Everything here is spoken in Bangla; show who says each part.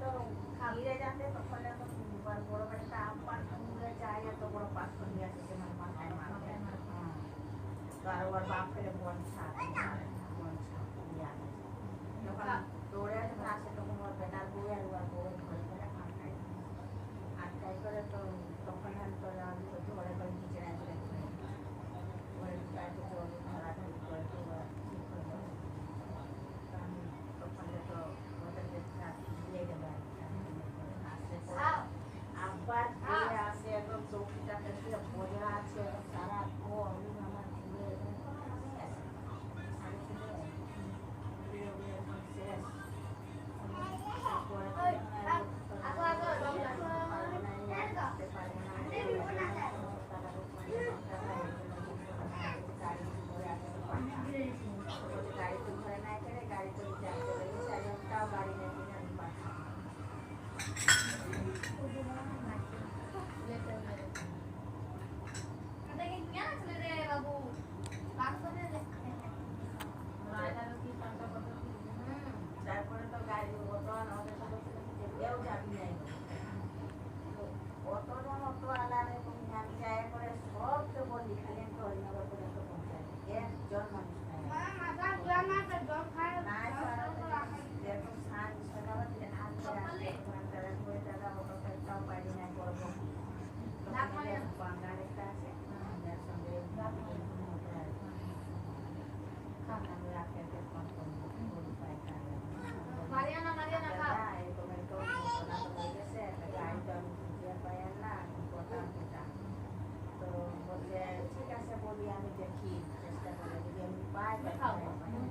Speaker 1: তো ফিরে যাতে তখন এখন বড় একটা আব্বার সঙ্গে যায় এত বড় পাথর নিয়ে আসে সে মানে মাথায় মারবে তো আর ওর বাপ ফেলে বনছা নিয়ে আসে যখন দৌড়ে যখন আসে তখন ওর বেটার বউ আর ওর বউ ঘরে ঘরে আটকাই করে তো তখন আর তো ধরে করে নিচে রাখলে ঘরে ঢুকায় তো ধরাধরি করে তো ঠিক হলো তখন তো ওদের দিয়ে গেল আসলে আব্বার ফিরে আসে একদম চৌকিটাতে শুয়ে পড়ে আছে সারা অরুণ আমার ঘুরে শেষ গাড়িতে ঘরে নাই করে গাড়িতে গাড়ি নেই তারপরে তো গাড়ি অটো আমাদের তো বলছিলাম যে কেউ যাবি নাই অটো অটো আলাদা তুমি আমি যাই করে সবকে বললি খালি আমি তো হরিনগর পর্যন্ত পৌঁছাই একজন মানুষ নাই এরকম সাত সকালে দিলে হাতে তারা করে তারা অটো একটাও পারি নাই করবো বাংলার একটা আছে যার সঙ্গে আমি রাখতে ফোন করবো Mariana kak. Itu mereka pernah bekerja sih, kerjaan jam dia bayar lah, kota kita. तो बोले ठीक है से बोली हमें देखी चेष्टा कर रही है हम बाय